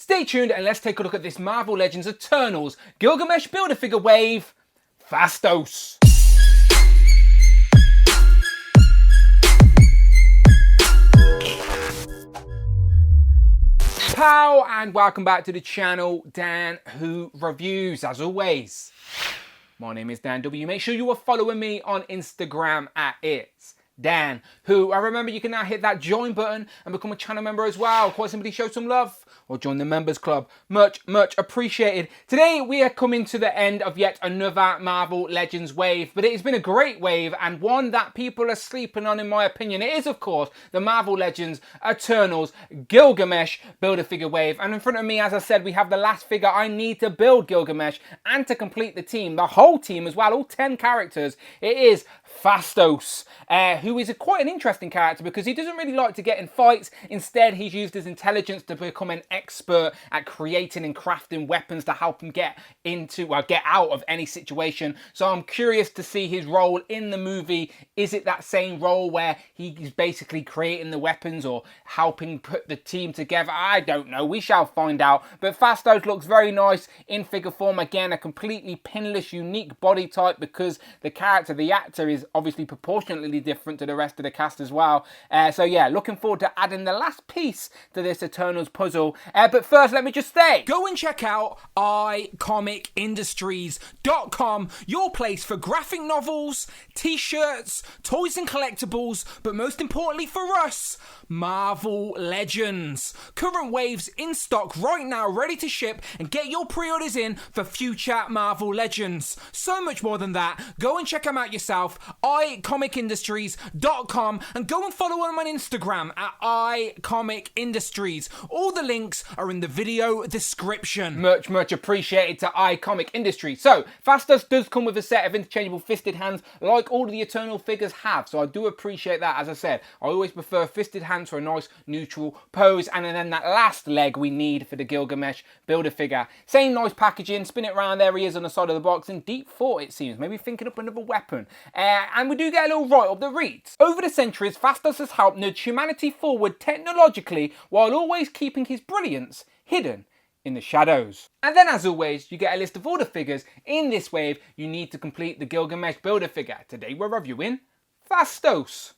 Stay tuned and let's take a look at this Marvel Legends Eternals Gilgamesh Build-A-Figure wave, Phastos. Pow, and welcome back to the channel, Dan Who Reviews. As always, my name is Dan W. Make sure you are following me on Instagram at It's Dan Who. I remember you can now hit that join button and become a channel member as well. Quite simply show some love or join the members club. Much appreciated. Today we are coming to the end of yet another Marvel Legends wave, but it has been a great wave and one that people are sleeping on in my opinion. It is of course the Marvel Legends Eternals Gilgamesh Build-A-Figure wave, and in front of me, as I said, we have the last figure I need to build Gilgamesh and to complete the team, the whole team as well, all 10 characters. It is Phastos, who is quite an interesting character because he doesn't really like to get in fights. Instead, he's used his intelligence to become an expert at creating and crafting weapons to help him get out of any situation. So I'm curious to see his role in the movie. Is it that same role where he's basically creating the weapons or helping put the team together? I don't know. We shall find out. But Phastos looks very nice in figure form. Again, a completely pinless, unique body type because the actor is obviously proportionately different to the rest of the cast as well. So yeah, looking forward to adding the last piece to this Eternals puzzle. But first, let me just say, go and check out iComicIndustries.com, your place for graphic novels, t-shirts, toys and collectibles, but most importantly for us, Marvel Legends. Current waves in stock right now, ready to ship, and get your pre-orders in for future Marvel Legends. So much more than that. Go and check them out yourself, iComicIndustries.com, and go and follow them on Instagram at iComicIndustries. All the links are in the video description. Much appreciated to iComic Industries. So, Phastos does come with a set of interchangeable fisted hands like all of the Eternal figures have, so I do appreciate that. As I said, I always prefer fisted hands for a nice neutral pose, and then that last leg we need for the Gilgamesh Build-A-Figure. Same nice packaging, spin it around, there he is on the side of the box, in deep thought it seems, maybe thinking up another weapon. And we do get a little write-up that reads, over the centuries, Phastos has helped nudge humanity forward technologically while always keeping his brilliance hidden in the shadows. And then as always, you get a list of all the figures in this wave you need to complete the Gilgamesh Build-A-Figure. Today we're reviewing Phastos.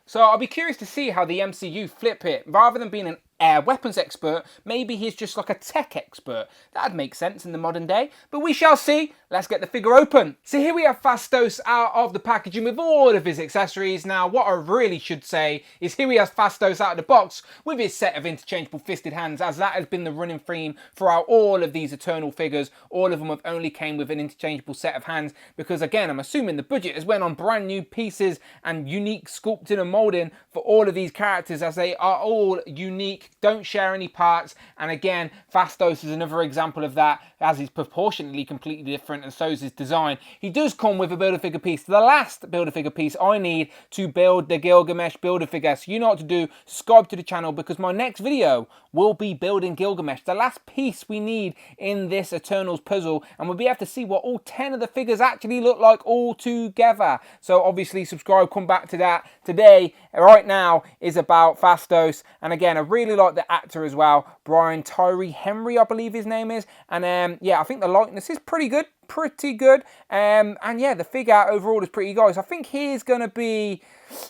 So I'll be curious to see how the MCU flip it. Rather than being an weapons expert, maybe he's just like a tech expert. That'd make sense in the modern day, but we shall see. Let's get the figure open. So here we have Phastos out of the packaging with all of his accessories. Now, what I really should say is here we have Phastos out of the box with his set of interchangeable fisted hands, as that has been the running theme throughout all of these Eternal figures. All of them have only came with an interchangeable set of hands because, again, I'm assuming the budget has went on brand new pieces and unique sculpting and molding for all of these characters, as they are all unique, don't share any parts. And again, Phastos is another example of that, as he's proportionately completely different, and so is his design. He does come with a Build-A-Figure piece, the last Build-A-Figure piece I need to build the Gilgamesh Build-A-Figure. So you know what to do, subscribe to the channel because my next video will be building Gilgamesh, the last piece we need in this Eternals puzzle, and we'll be able to see what all 10 of the figures actually look like all together. So obviously subscribe, come back to that. Today, right now, is about Phastos, and again, I really like the actor as well, Brian Tyree Henry, I believe his name is, and yeah, I think the likeness is pretty good. And yeah, the figure overall is pretty nice. I think he's going to be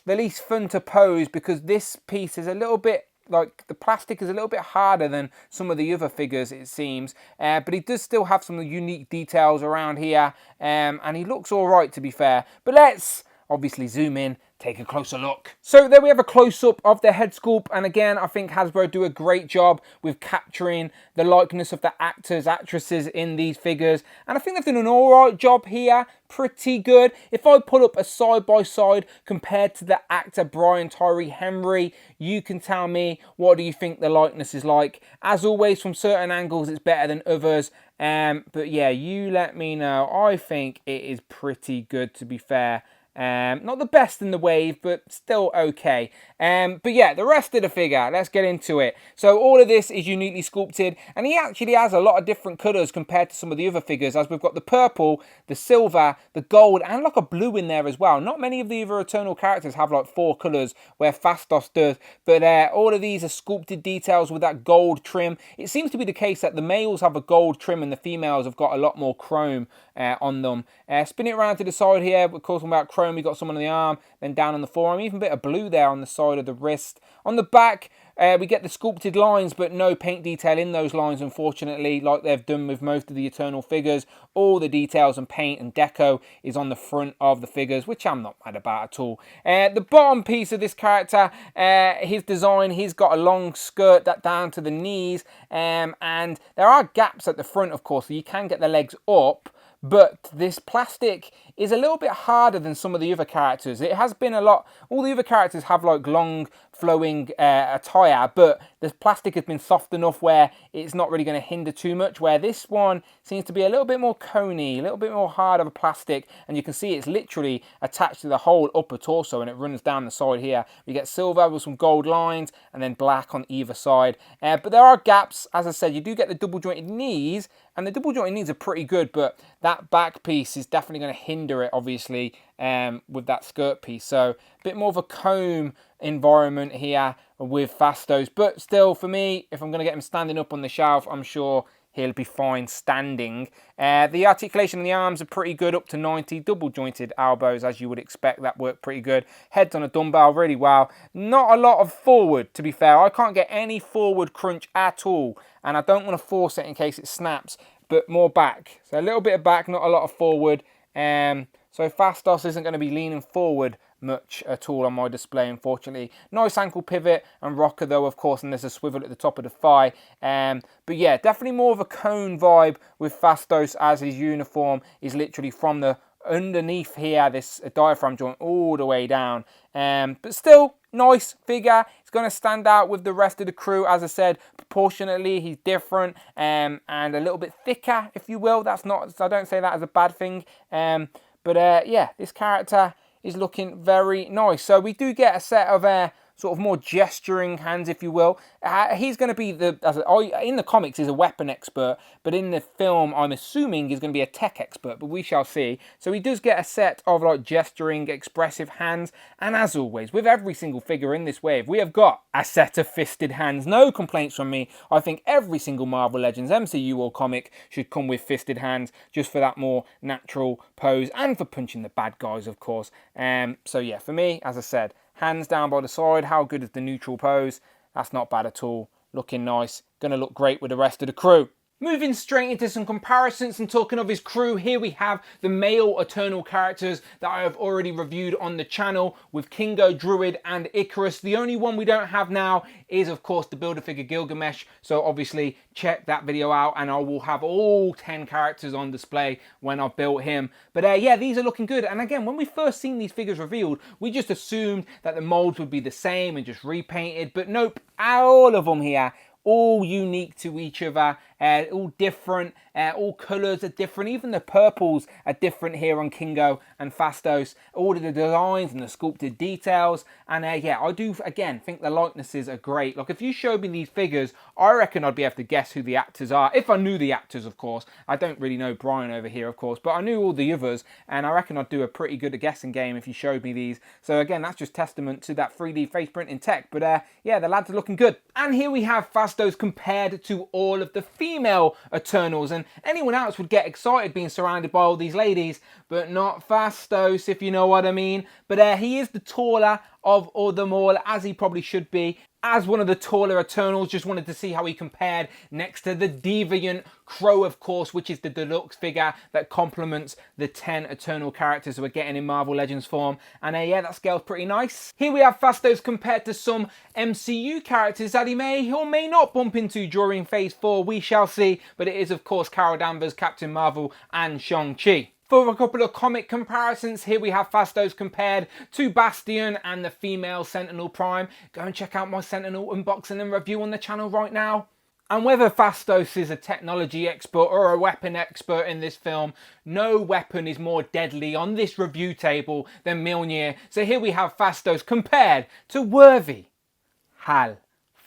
the least fun to pose because this piece is a little bit, like, the plastic is a little bit harder than some of the other figures, it seems. But he does still have some unique details around here, and he looks all right, to be fair. But let's obviously zoom in, take a closer look. So there we have a close-up of the head sculpt, and again, I think Hasbro do a great job with capturing the likeness of the actors, actresses in these figures, and I think they've done an alright job here, pretty good. If I pull up a side-by-side compared to the actor Brian Tyree Henry, you can tell me what do you think the likeness is like. As always, from certain angles it's better than others, but yeah, you let me know. I think it is pretty good, to be fair. Not the best in the wave, but still okay. But yeah, the rest of the figure, let's get into it. So all of this is uniquely sculpted, and he actually has a lot of different colours compared to some of the other figures, as we've got the purple, the silver, the gold, and like a blue in there as well. Not many of the other Eternal characters have like 4 colours, where Phastos does, but all of these are sculpted details with that gold trim. It seems to be the case that the males have a gold trim and the females have got a lot more chrome on them. Spin it around to the side here, of course, about chrome, we've got some on the arm, then down on the forearm, even a bit of blue there on the side of the wrist. On the back, we get the sculpted lines, but no paint detail in those lines, unfortunately, like they've done with most of the Eternal figures. All the details and paint and deco is on the front of the figures, which I'm not mad about at all. The bottom piece of this character, his design, he's got a long skirt that down to the knees, and there are gaps at the front, of course, so you can get the legs up. But this plastic is a little bit harder than some of the other characters. It has been a lot. All the other characters have like long flowing attire, but the plastic has been soft enough where it's not really going to hinder too much, where this one seems to be a little bit more coney, a little bit more hard of a plastic, and you can see it's literally attached to the whole upper torso and it runs down the side here. We get silver with some gold lines and then black on either side, but there are gaps. As I said, you do get the double jointed knees, and the double jointed knees are pretty good, but that back piece is definitely going to hinder it, obviously, with that skirt piece. So a bit more of a comb environment here with Phastos, but still, for me, if I'm going to get him standing up on the shelf, I'm sure he'll be fine standing. The articulation in the arms are pretty good, up to 90. Double jointed elbows, as you would expect, that worked pretty good. Heads on a dumbbell, really well. Not a lot of forward, to be fair. I can't get any forward crunch at all, and I don't want to force it in case it snaps, but more back. So a little bit of back, not a lot of forward. So Phastos isn't going to be leaning forward much at all on my display, unfortunately. Nice ankle pivot and rocker though, of course, and there's a swivel at the top of the thigh. But yeah, definitely more of a cone vibe with Phastos, as his uniform is literally from the underneath here, this diaphragm joint, all the way down. But still, nice figure. It's going to stand out with the rest of the crew. As I said, proportionately, he's different and a little bit thicker, if you will. That's not, I don't say that as a bad thing. But yeah, this character is looking very nice. So we do get a set of sort of more gesturing hands, if you will. He's going to be in the comics, he's a weapon expert, but in the film, I'm assuming he's going to be a tech expert, but we shall see. So he does get a set of like gesturing, expressive hands, and as always, with every single figure in this wave, we have got a set of fisted hands. No complaints from me. I think every single Marvel Legends MCU or comic should come with fisted hands, just for that more natural pose, and for punching the bad guys, of course. So yeah, for me, as I said, hands down by the side. How good is the neutral pose? That's not bad at all. Looking nice. Going to look great with the rest of the crew. Moving straight into some comparisons and talking of his crew, here we have the male Eternal characters that I have already reviewed on the channel with Kingo, Druid and Icarus. The only one we don't have now is, of course, the Build-A-Figure Gilgamesh. So obviously check that video out and I will have all 10 characters on display when I've built him. But yeah, these are looking good. And again, when we first seen these figures revealed, we just assumed that the molds would be the same and just repainted. But nope, all of them here, all unique to each other, all different, all colours are different, even the purples are different here on Kingo and Phastos, all of the designs and the sculpted details, and yeah, I do, again, think the likenesses are great. Like, if you showed me these figures, I reckon I'd be able to guess who the actors are, if I knew the actors, of course. I don't really know Brian over here, of course, but I knew all the others, and I reckon I'd do a pretty good guessing game if you showed me these. So again, that's just testament to that 3D face printing tech, but yeah, the lads are looking good. And here we have Phastos compared to all of the female Eternals, and anyone else would get excited being surrounded by all these ladies, but not Phastos, if you know what I mean. But he is the taller of all them all, as he probably should be. As one of the taller Eternals, just wanted to see how he compared next to the Deviant Crow, of course, which is the deluxe figure that complements the 10 Eternal characters we're getting in Marvel Legends form. And yeah, that scale's pretty nice. Here we have Phastos compared to some MCU characters that he may or may not bump into during Phase 4. We shall see. But it is, of course, Carol Danvers, Captain Marvel, and Shang-Chi. For a couple of comic comparisons, here we have Phastos compared to Bastion and the female Sentinel Prime. Go and check out my Sentinel unboxing and review on the channel right now. And whether Phastos is a technology expert or a weapon expert in this film, no weapon is more deadly on this review table than Mjolnir. So here we have Phastos compared to Worthy, Hal,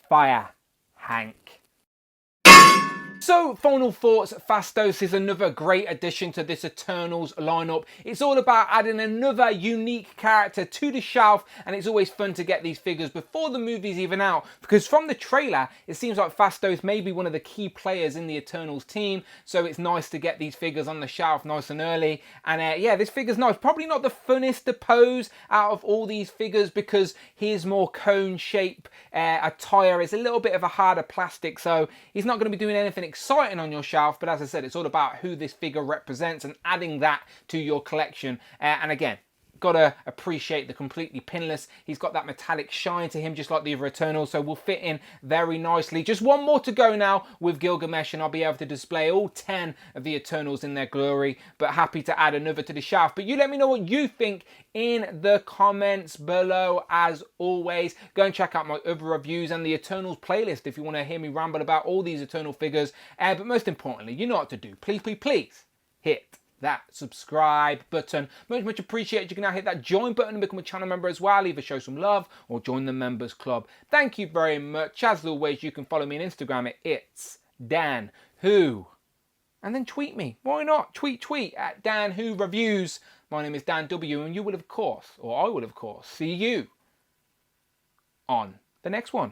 Fire, Hank. So, final thoughts, Phastos is another great addition to this Eternals lineup. It's all about adding another unique character to the shelf, and it's always fun to get these figures before the movie's even out, because from the trailer, it seems like Phastos may be one of the key players in the Eternals team, so it's nice to get these figures on the shelf nice and early. And yeah, this figure's nice. Probably not the funnest to pose out of all these figures, because his more cone shape attire is a little bit of a harder plastic, so he's not going to be doing anything exciting on your shelf. But as I said, it's all about who this figure represents and adding that to your collection. And again, gotta appreciate the completely pinless. He's got that metallic shine to him, just like the other Eternals, so will fit in very nicely. Just one more to go now with Gilgamesh, and I'll be able to display all 10 of the Eternals in their glory, but happy to add another to the shelf. But you let me know what you think in the comments below. As always, go and check out my other reviews and the Eternals playlist if you want to hear me ramble about all these Eternal figures. But most importantly, you know what to do. Please, please, please hit that subscribe button. Much appreciated. You can now hit that join button and become a channel member as well. Either show some love or join the members club. Thank you very much. As always, you can follow me on Instagram at It's Dan Who, and then tweet me. Why not? Tweet at Dan Who Reviews. My name is Dan W, and you will of course, or I will of course, see you on the next one.